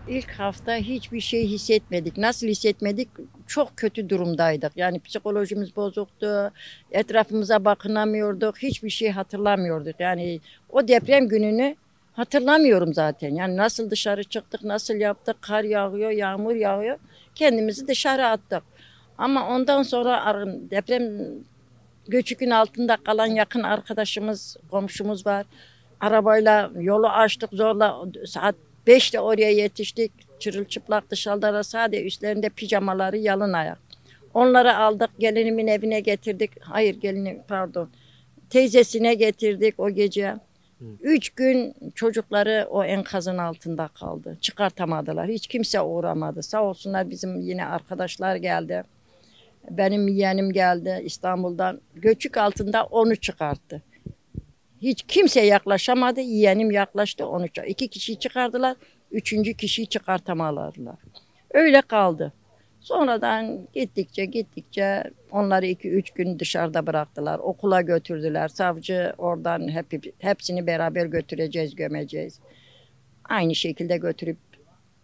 İlk hafta hiçbir şey hissetmedik. Nasıl hissetmedik? Çok kötü durumdaydık. Yani psikolojimiz bozuktu. Etrafımıza bakınamıyorduk. Hiçbir şey hatırlamıyorduk. Yani o deprem gününü hatırlamıyorum zaten. Yani nasıl dışarı çıktık, nasıl yaptık, kar yağıyor, yağmur yağıyor. Kendimizi dışarı attık. Ama ondan sonra deprem göçükün altında kalan yakın arkadaşımız, komşumuz var. Arabayla yolu açtık zorla saat 5'te oraya yetiştik. Çırılçıplak dışarıda sadece üstlerinde pijamaları yalın ayak. Onları aldık gelinimin evine getirdik. Hayır gelini pardon. Teyzesine getirdik o gece. 3 gün çocukları o enkazın altında kaldı. Çıkartamadılar. Hiç kimse uğramadı. Sağ olsunlar bizim yine arkadaşlar geldi. Benim yeğenim geldi İstanbul'dan. Göçük altında onu çıkarttı. Hiç kimse yaklaşamadı. Yeğenim yaklaştı. Onu 2 kişiyi çıkardılar. 3. kişiyi çıkartamadılar. Öyle kaldı. Sonradan gittikçe onları 2-3 gün dışarıda bıraktılar. Okula götürdüler. Savcı oradan hepsini beraber götüreceğiz, gömeceğiz. Aynı şekilde götürüp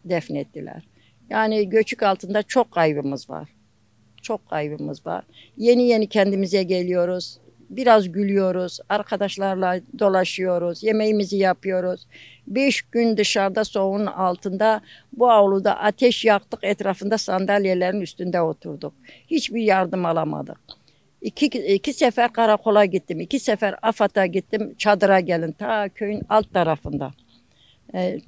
defnettiler. Yani göçük altında çok kaybımız var. Çok kaybımız var. Yeni yeni kendimize geliyoruz. Biraz gülüyoruz. Arkadaşlarla dolaşıyoruz. Yemeğimizi yapıyoruz. 5 gün dışarıda soğuğun altında bu avluda ateş yaktık. Etrafında sandalyelerin üstünde oturduk. Hiçbir yardım alamadık. İki sefer karakola gittim. 2 sefer AFAD'a gittim. Çadıra gelin. Ta köyün alt tarafında.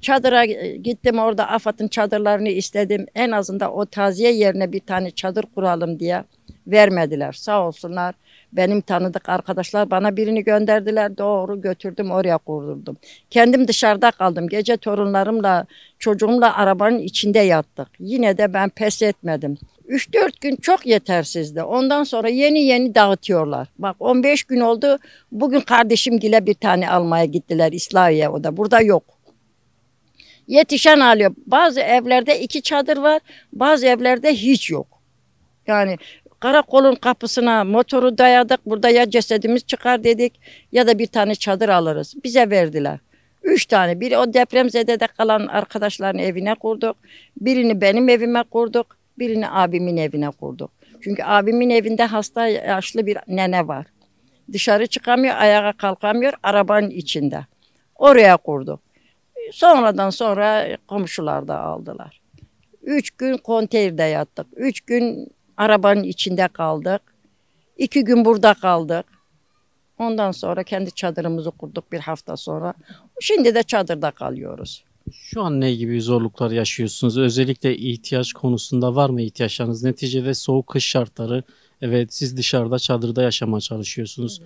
Çadıra gittim orada AFAD'ın çadırlarını istedim. En azından o taziye yerine bir tane çadır kuralım diye vermediler. Sağ olsunlar benim tanıdık arkadaşlar bana birini gönderdiler. Doğru götürdüm oraya kurdurdum. Kendim dışarıda kaldım. Gece torunlarımla çocuğumla arabanın içinde yattık. Yine de ben pes etmedim. 3-4 gün çok yetersizdi. Ondan sonra yeni yeni dağıtıyorlar. Bak 15 gün oldu. Bugün kardeşimgile bir tane almaya gittiler İslahiye o da. Burada yok. Yetişen alıyor. Bazı evlerde 2 çadır var, bazı evlerde hiç yok. Yani karakolun kapısına motoru dayadık. Burada ya cesedimiz çıkar dedik ya da bir tane çadır alırız. Bize verdiler. 3 tane. Biri o depremzedede kalan arkadaşların evine kurduk. Birini benim evime kurduk. Birini abimin evine kurduk. Çünkü abimin evinde hasta yaşlı bir nene var. Dışarı çıkamıyor, ayağa kalkamıyor, arabanın içinde. Oraya kurduk. Sonradan sonra komşular da aldılar. 3 gün konteynerde yattık. 3 gün arabanın içinde kaldık. 2 gün burada kaldık. Ondan sonra kendi çadırımızı kurduk bir hafta sonra. Şimdi de çadırda kalıyoruz. Şu an ne gibi zorluklar yaşıyorsunuz? Özellikle ihtiyaç konusunda var mı ihtiyaçlarınız? Neticede soğuk kış şartları. Evet, siz dışarıda çadırda yaşamaya çalışıyorsunuz.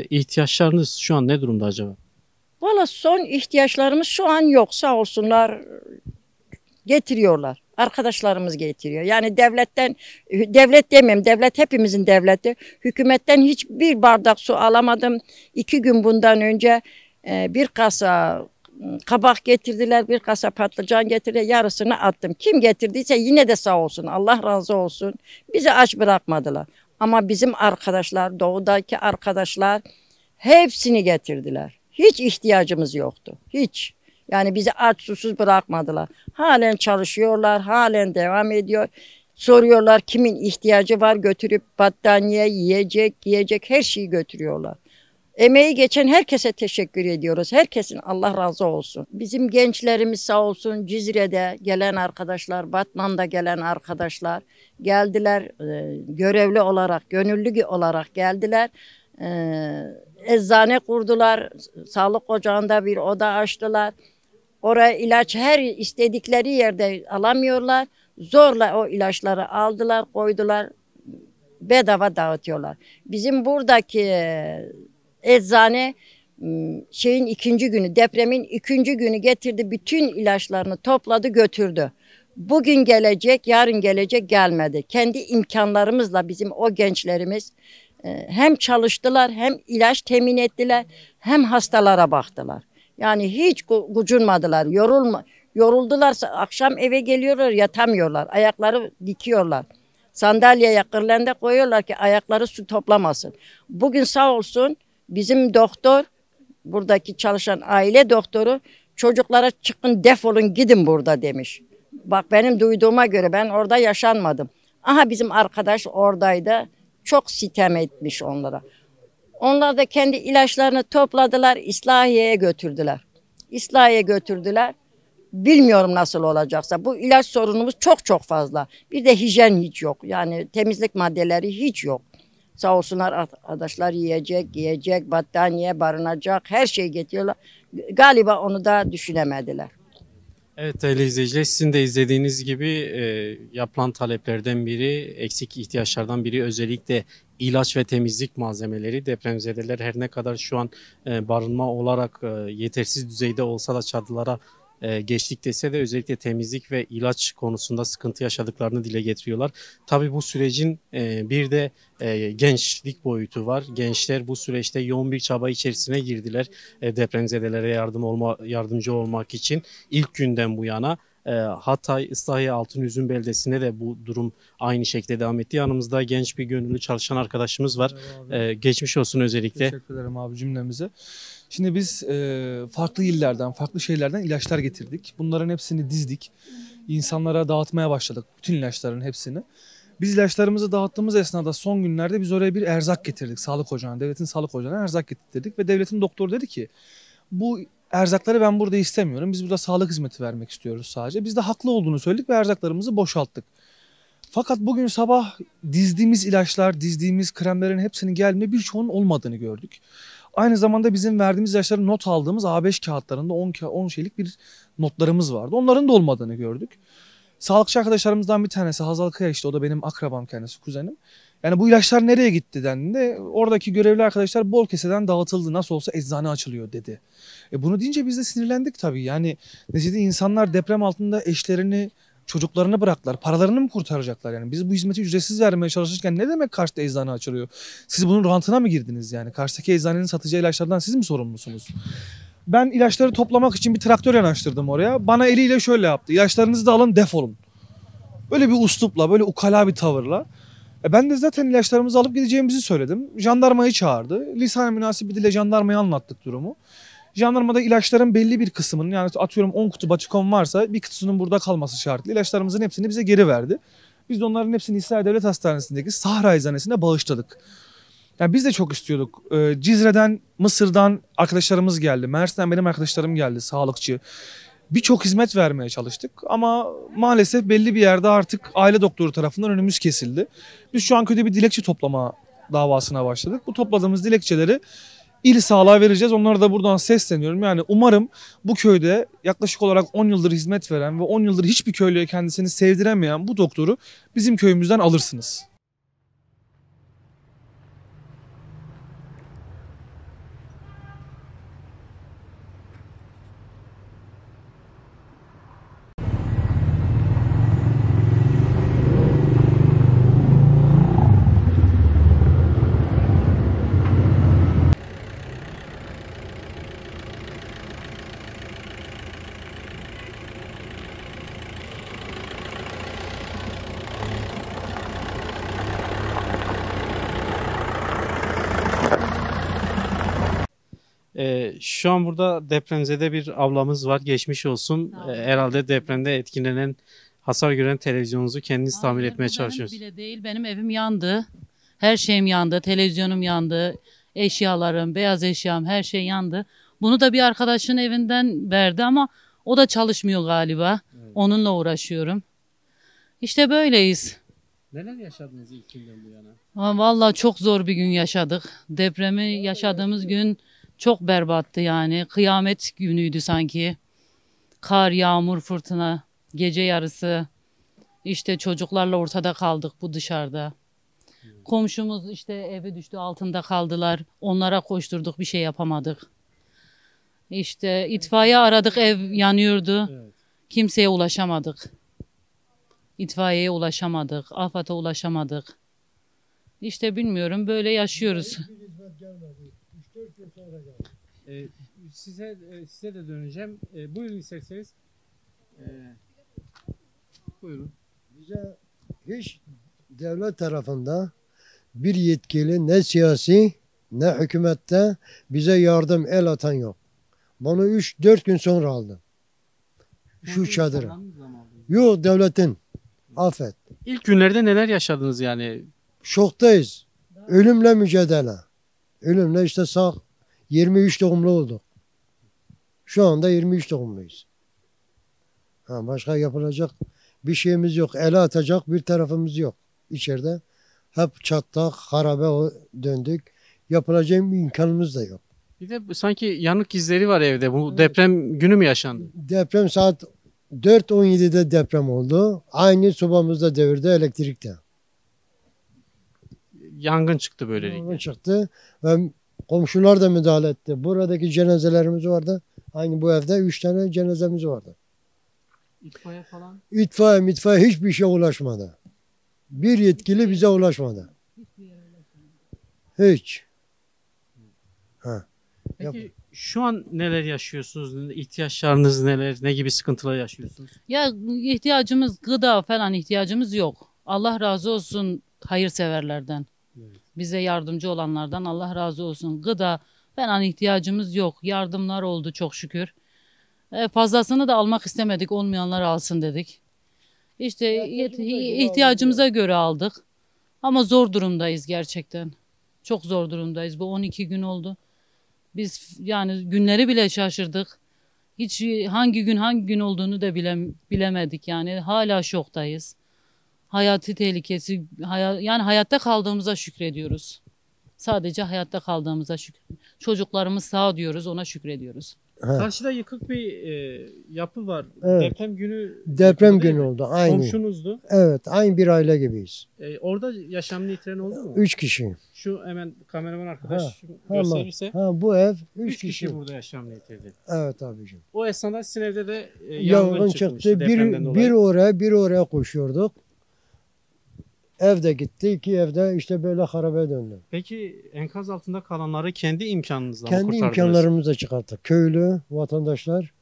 İhtiyaçlarınız şu an ne durumda acaba? Valla son ihtiyaçlarımız şu an yok. Sağ olsunlar getiriyorlar. Arkadaşlarımız getiriyor. Yani devletten, devlet demeyeyim, devlet hepimizin devleti. Hükümetten hiçbir bardak su alamadım. 2 gün bundan önce bir kasa kabak getirdiler, bir kasa patlıcan getirdiler. Yarısını attım. Kim getirdiyse yine de sağ olsun. Allah razı olsun. Bizi aç bırakmadılar. Ama bizim arkadaşlar, doğudaki arkadaşlar hepsini getirdiler. Hiç ihtiyacımız yoktu. Hiç. Yani bizi aç susuz bırakmadılar. Halen çalışıyorlar, halen devam ediyor. Soruyorlar kimin ihtiyacı var götürüp battaniye, yiyecek her şeyi götürüyorlar. Emeği geçen herkese teşekkür ediyoruz. Herkesin Allah razı olsun. Bizim gençlerimiz sağ olsun Cizre'de gelen arkadaşlar, Batman'da gelen arkadaşlar geldiler. Görevli olarak, gönüllü olarak geldiler. Eczane kurdular. Sağlık ocağında bir oda açtılar. Oraya ilaç her istedikleri yerde alamıyorlar. Zorla o ilaçları aldılar, koydular. Bedava dağıtıyorlar. Bizim buradaki eczane depremin ikinci günü getirdi. Bütün ilaçlarını topladı götürdü. Bugün gelecek, yarın gelecek gelmedi. Kendi imkanlarımızla bizim o gençlerimiz hem çalıştılar, hem ilaç temin ettiler, hem hastalara baktılar. Yani hiç gucunmadılar, yoruldularsa akşam eve geliyorlar, yatamıyorlar, ayakları dikiyorlar. Sandalyeye kırlente koyuyorlar ki ayakları su toplamasın. Bugün sağ olsun bizim doktor, buradaki çalışan aile doktoru çocuklara çıkın defolun gidin burada demiş. Bak benim duyduğuma göre ben orada yaşanmadım. Aha bizim arkadaş oradaydı. Çok sitem etmiş onlara. Onlar da kendi ilaçlarını topladılar, İslahiye'ye götürdüler. İslahiye'ye götürdüler. Bilmiyorum nasıl olacaksa. Bu ilaç sorunumuz çok çok fazla. Bir de hijyen hiç yok. Yani temizlik maddeleri hiç yok. Sağ olsunlar arkadaşlar yiyecek, giyecek, battaniye, barınacak her şeyi getiriyorlar. Galiba onu da düşünemediler. Evet değerli izleyiciler, sizin de izlediğiniz gibi yapılan taleplerden biri, eksik ihtiyaçlardan biri özellikle ilaç ve temizlik malzemeleri. Depremzedeler her ne kadar şu an barınma olarak yetersiz düzeyde olsa da çadırlara geçtik dese de özellikle temizlik ve ilaç konusunda sıkıntı yaşadıklarını dile getiriyorlar. Tabii bu sürecin bir de gençlik boyutu var. Gençler bu süreçte yoğun bir çaba içerisine girdiler. Depremzedelere yardımcı olmak için ilk günden bu yana. Hatay, Islahiye, Altınüzüm beldesinde de bu durum aynı şekilde devam etti. Yanımızda genç bir gönüllü çalışan arkadaşımız var. Geçmiş olsun özellikle. Teşekkür ederim abi cümlemize. Şimdi biz farklı illerden, farklı şeylerden ilaçlar getirdik. Bunların hepsini dizdik. İnsanlara dağıtmaya başladık. Bütün ilaçların hepsini. Biz ilaçlarımızı dağıttığımız esnada son günlerde biz oraya bir erzak getirdik. Sağlık ocağına, devletin sağlık ocağına erzak getirdik. Ve devletin doktoru dedi ki bu erzakları ben burada istemiyorum. Biz burada sağlık hizmeti vermek istiyoruz sadece. Biz de haklı olduğunu söyledik ve erzaklarımızı boşalttık. Fakat bugün sabah dizdiğimiz ilaçlar, dizdiğimiz kremlerin hepsinin geldiğinde birçoğunun olmadığını gördük. Aynı zamanda bizim verdiğimiz ilaçları not aldığımız A5 kağıtlarında 10 şeylik bir notlarımız vardı. Onların da olmadığını gördük. Sağlıkçı arkadaşlarımızdan bir tanesi Hazal Kaya, işte o da benim akrabam, kendisi kuzenim. Yani bu ilaçlar nereye gitti dendiğinde oradaki görevli arkadaşlar bol keseden dağıtıldı, nasıl olsa eczane açılıyor dedi. Bunu deyince biz de sinirlendik tabii. Yani neticede insanlar deprem altında eşlerini, çocuklarını bıraktılar. Paralarını mı kurtaracaklar yani? Biz bu hizmeti ücretsiz vermeye çalışırken ne demek karşıda eczane açılıyor? Siz bunun rantına mı girdiniz yani? Karşıdaki eczanenin satacağı ilaçlardan siz mi sorumlusunuz? Ben ilaçları toplamak için bir traktör yanaştırdım oraya. Bana eliyle şöyle yaptı: İlaçlarınızı da alın, defolun. Böyle bir uslupla, böyle ukala bir tavırla. Ben de zaten ilaçlarımızı alıp gideceğimizi söyledim. Jandarmayı çağırdı. Lisan-ı münasip bir dille jandarmaya anlattık durumu. Jandarmada ilaçların belli bir kısmının, yani atıyorum 10 kutu Batikon varsa bir kutusunun burada kalması şartıyla ilaçlarımızın hepsini bize geri verdi. Biz de onların hepsini İsrail Devlet Hastanesi'ndeki Sahra Eczanesi'ne bağışladık. Yani biz de çok istiyorduk. Cizre'den, Mısır'dan arkadaşlarımız geldi. Mersin'den benim arkadaşlarım geldi, sağlıkçı. Birçok hizmet vermeye çalıştık ama maalesef belli bir yerde artık aile doktoru tarafından önümüz kesildi. Biz şu an köyde bir dilekçe toplama davasına başladık. Bu topladığımız dilekçeleri İl Sağlığa vereceğiz. Onlara da buradan sesleniyorum. Yani umarım bu köyde yaklaşık olarak 10 yıldır hizmet veren ve 10 yıldır hiçbir köylüye kendisini sevdiremeyen bu doktoru bizim köyümüzden alırsınız. Şu an burada depremzede bir ablamız var. Geçmiş olsun. Herhalde depremde etkilenen, hasar gören televizyonunuzu kendiniz tamir Hayır, etmeye bu çalışıyorsunuz. benim bile değil. Benim evim yandı. Her şeyim yandı. Televizyonum yandı. Eşyalarım, beyaz eşyam, her şey yandı. Bunu da bir arkadaşın evinden verdi ama o da çalışmıyor galiba. Evet. Onunla uğraşıyorum. İşte böyleyiz. Neler yaşadınız ilk günden bu yana? Vallahi çok zor bir gün yaşadık. Depremi yaşadığımız gün çok berbattı yani. Kıyamet günüydü sanki. Kar, yağmur, fırtına, gece yarısı. İşte çocuklarla ortada kaldık bu dışarıda. Komşumuz işte evi düştü, altında kaldılar. Onlara koşturduk, bir şey yapamadık. İşte itfaiye aradık, ev yanıyordu. Evet. Kimseye ulaşamadık. İtfaiyeye ulaşamadık, AFAD'a ulaşamadık. İşte bilmiyorum, böyle yaşıyoruz. Size de döneceğim. Buyurun isterseniz. Buyurun. Bize hiç devlet tarafında bir yetkili, ne siyasi ne hükümette bize yardım el atan yok. Bunu 3-4 gün sonra aldım. Şu çadırı. Yok, devletin. Afet. İlk günlerde neler yaşadınız yani? Şoktayız. Ölümle mücadele. Ölümle işte sağ 23 doğumlu olduk. Şu anda 23 doğumluyuz. Başka yapılacak bir şeyimiz yok. Ele atacak bir tarafımız yok içeride. Hep çatlak, harabe döndük. Yapılacak bir imkanımız da yok. Bir de sanki yanık izleri var evde. Bu deprem günü mü yaşandı? Deprem saat 4.17'de deprem oldu. Aynı sobamızda devirdi, elektrikte. Yangın çıktı böylelikle. Yangın çıktı ve komşular da müdahale etti. Buradaki cenazelerimiz vardı. Aynı bu evde 3 tane cenazemiz vardı. İtfaiye falan. İtfaiye hiçbir şeye ulaşmadı. Bir yetkili bize ulaşmadı. Hiç. Peki şu an neler yaşıyorsunuz? İhtiyaçlarınız neler? Ne gibi sıkıntılar yaşıyorsunuz? Ya ihtiyacımız gıda falan ihtiyacımız yok. Allah razı olsun hayırseverlerden. Evet. Bize yardımcı olanlardan Allah razı olsun. Gıda falan ihtiyacımız yok. Yardımlar oldu çok şükür. Fazlasını da almak istemedik. Olmayanlar alsın dedik. İşte ihtiyacımıza göre aldık. Ama zor durumdayız gerçekten. Çok zor durumdayız. Bu 12 gün oldu. Biz yani günleri bile şaşırdık. Hiç hangi gün olduğunu da bilemedik yani. Hala şoktayız. Hayati tehlikesi, yani hayatta kaldığımıza şükrediyoruz. Sadece hayatta kaldığımıza çocuklarımız sağ diyoruz, ona şükrediyoruz. Karşıda yıkık bir yapı var. Evet. Deprem günü Deprem değil günü mi? oldu. Aynı. Komşunuzdu. Evet, aynı bir aile gibiyiz. Orada yaşamını yitiren oldu mu? 3 kişi. Şu hemen kameraman arkadaş Tamam. gösterirse. Bu ev 3 3 kişi kişi. burada yaşamını yitirdi. Evet abicim. O esnada sizin evde de Yangın yangın çıktı. çıkmıştı depremden dolayı. Bir oraya koşuyorduk. Evde gitti. 2 evde işte böyle harabe döndü. Peki enkaz altında kalanları kendi imkanınızla mı Kendi kurtardınız? imkanlarımızla çıkarttık. Köylü vatandaşlar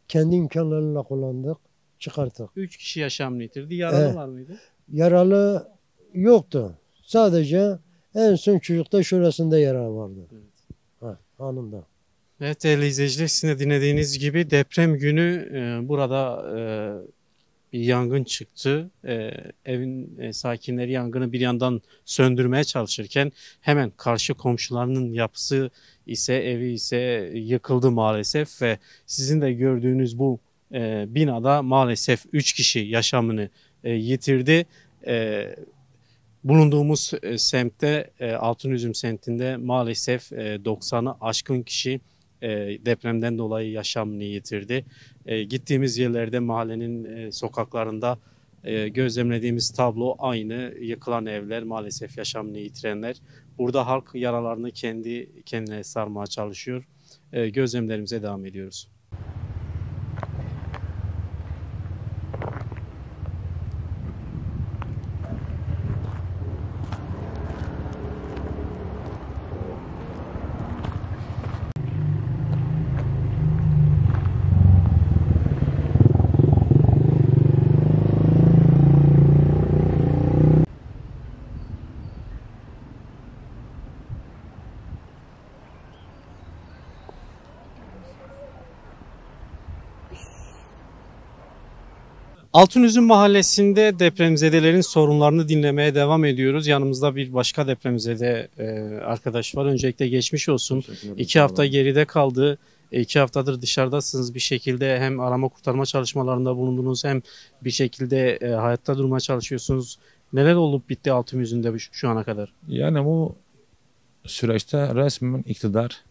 kendi imkanlarıyla kullandık. Çıkarttık. 3 kişi yaşamını yitirdi. Yaralı var mıydı? Yaralı yoktu. Sadece en son çocukta şurasında yara vardı. Evet. Anında. Evet değerli izleyiciler, sizin de dinlediğiniz gibi deprem günü burada bir yangın çıktı. Evin sakinleri yangını bir yandan söndürmeye çalışırken hemen karşı komşularının yapısı ise evi ise yıkıldı maalesef ve sizin de gördüğünüz bu binada maalesef 3 kişi yaşamını yitirdi. Bulunduğumuz semtte Altınüzüm semtinde maalesef 90'ı aşkın kişi depremden dolayı yaşamını yitirdi. Gittiğimiz yerlerde mahallenin sokaklarında gözlemlediğimiz tablo aynı. Yıkılan evler, maalesef yaşamını yitirenler. Burada halk yaralarını kendi kendine sarmaya çalışıyor. Gözlemlerimize devam ediyoruz. Altınüzüm Mahallesi'nde depremzedelerin sorunlarını dinlemeye devam ediyoruz. Yanımızda bir başka depremzede arkadaş var. Öncelikle geçmiş olsun. 2 hafta geride kaldı. 2 haftadır dışarıdasınız bir şekilde, hem arama kurtarma çalışmalarında bulundunuz hem bir şekilde hayatta durmaya çalışıyorsunuz. Neler olup bitti Altınüzüm'de şu ana kadar? Yani bu süreçte resmen iktidar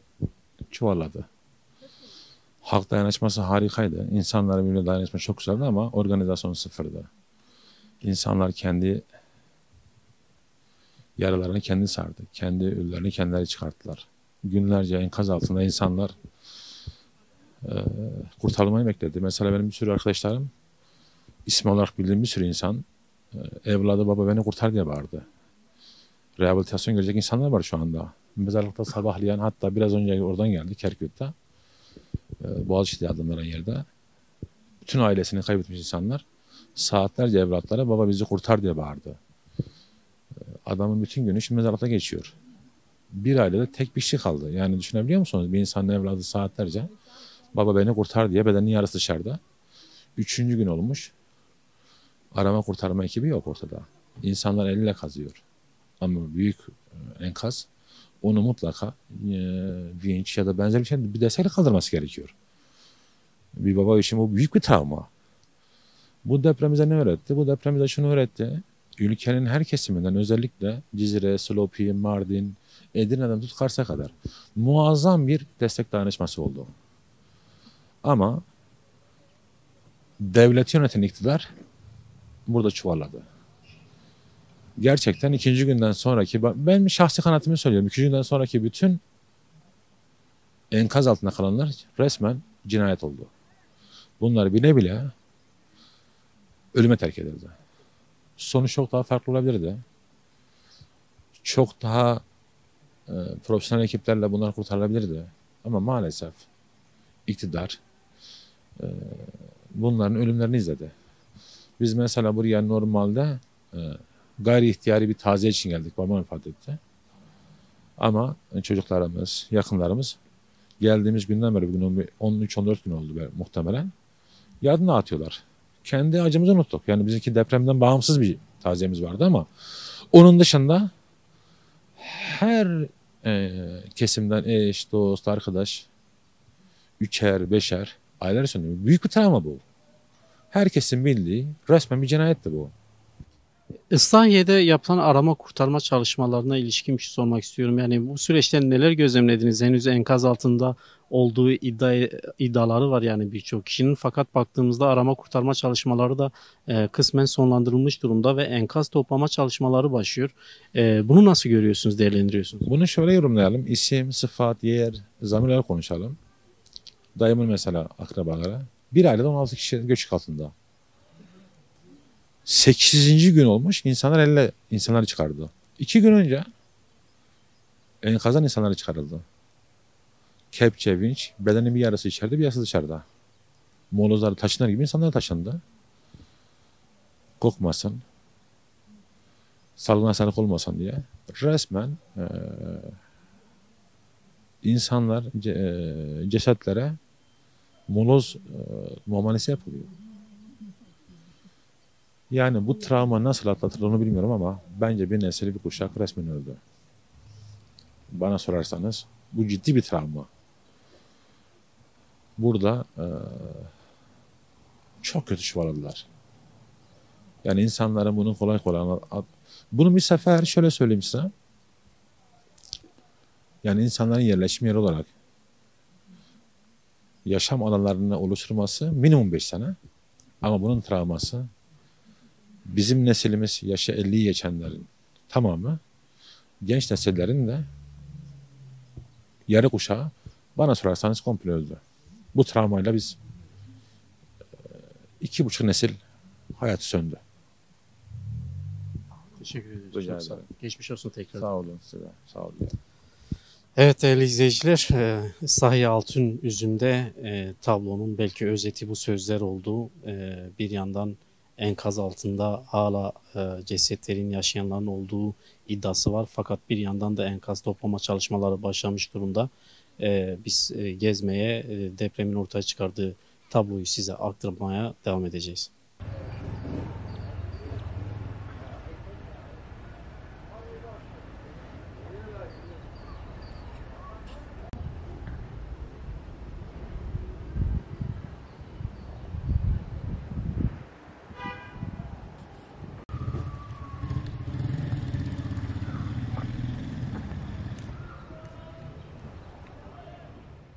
çuvalladı. Halk dayanışması harikaydı. İnsanların birbirine dayanışması çok güzeldi ama organizasyon sıfırdı. İnsanlar kendi yaralarını kendi sardı. Kendi ölülerini kendileri çıkarttılar. Günlerce enkaz altında insanlar kurtarılmayı bekledi. Mesela benim bir sürü arkadaşlarım, ismi olarak bildiğim bir sürü insan, evladı baba beni kurtar diye bağırdı. Rehabilitasyon görecek insanlar var şu anda. Mezarlıkta sabahlayan, hatta biraz önce oradan geldi Kerkük'te. Boğaziçi'de adlandıran yerde. Bütün ailesini kaybetmiş insanlar saatlerce evlatlara baba bizi kurtar diye bağırdı. Adamın bütün günü şimdi mezarlıkta geçiyor. Bir ailede tek bir kişi kaldı. Yani düşünebiliyor musunuz? Bir insanın evladı saatlerce Baba beni kurtar diye bedenin yarısı dışarıda. 3. gün olmuş. Arama kurtarma ekibi yok ortada. İnsanlar eliyle kazıyor. Ama büyük enkaz onu mutlaka vinç ya da benzer bir şey bir destekle kaldırması gerekiyor. Bir baba için bu büyük bir travma. Bu deprem bize ne öğretti? Bu deprem bize şunu öğretti. Ülkenin her kesiminden özellikle Cizre, Slopi, Mardin, Edirne'den tut Kars'a kadar muazzam bir destek dayanışması oldu. Ama devleti yöneten iktidar burada çuvalladı. Gerçekten 2. günden sonraki, ben şahsi kanaatimi söylüyorum. 2. günden sonraki bütün enkaz altında kalanlar resmen cinayet oldu. Bunlar bile bile ölüme terk edildi. Sonuç çok daha farklı olabilirdi. Çok daha profesyonel ekiplerle bunlar kurtarılabilirdi. Ama maalesef iktidar bunların ölümlerini izledi. Biz mesela buraya normalde gayri ihtiyari bir taziye için geldik. Babam vefat etti. Ama çocuklarımız, yakınlarımız geldiğimiz günden beri bugün 13-14 gün oldu muhtemelen. Yardım dağıtıyorlar. Kendi acımızı unuttuk. Yani bizimki depremden bağımsız bir taziyemiz vardı ama onun dışında her kesimden eş, dost, arkadaş 3'er, 5'er aileler söylüyor. Büyük bir travma bu. Herkesin bildiği resmen bir cinayetti bu. Islahiye'de yapılan arama kurtarma çalışmalarına ilişkin bir şey sormak istiyorum. Yani bu süreçte neler gözlemlediniz? Henüz enkaz altında olduğu iddiaları var yani birçok kişinin. Fakat baktığımızda arama kurtarma çalışmaları da kısmen sonlandırılmış durumda ve enkaz toplama çalışmaları başlıyor. Bunu nasıl görüyorsunuz, değerlendiriyorsunuz? Bunu şöyle yorumlayalım. İsim, sıfat, yer, zamirler konuşalım. Dayımın mesela akrabaları. Bir ailede 16 kişi göçük altında. 8. gün olmuş insanlar çıkardı. 2 gün önce enkazdan insanlar çıkarıldı. Kepçe, vinç, bedenin bir yarısı içeride bir yarısı dışarıda. Molozlar taşınır gibi insanlar taşındı. Kokmasın, salgın hastalık olmasın diye resmen insanlar cesetlere moloz muamelesi yapılıyor. Yani bu travma nasıl atlatılır onu bilmiyorum ama bence bir nesil bir kuşak resmen öldü. Bana sorarsanız bu ciddi bir travma. Burada çok kötü çuvaladılar. Yani insanların bunu kolay kolay bunu bir sefer şöyle söyleyeyim size. Yani insanların yerleşim yeri olarak yaşam alanlarını oluşturması minimum 5 sene. Ama bunun travması bizim neslimiz yaşı 50'yi geçenlerin tamamı genç nesillerin de yarı kuşağı bana sorarsanız komple öldü. Bu travmayla biz 2,5 nesil hayatı söndü. Teşekkür ederim. Rica Çok sağ olun. ederim. Geçmiş olsun tekrar. Sağ olun size. Sağ olun. Evet değerli izleyiciler, Sahiye Altınüzüm'de tablonun belki özeti bu sözler oldu. Bir yandan enkaz altında hala cesetlerin yaşayanların olduğu iddiası var. Fakat bir yandan da enkaz toplama çalışmaları başlamış durumda. Biz gezmeye, depremin ortaya çıkardığı tabloyu size aktarmaya devam edeceğiz.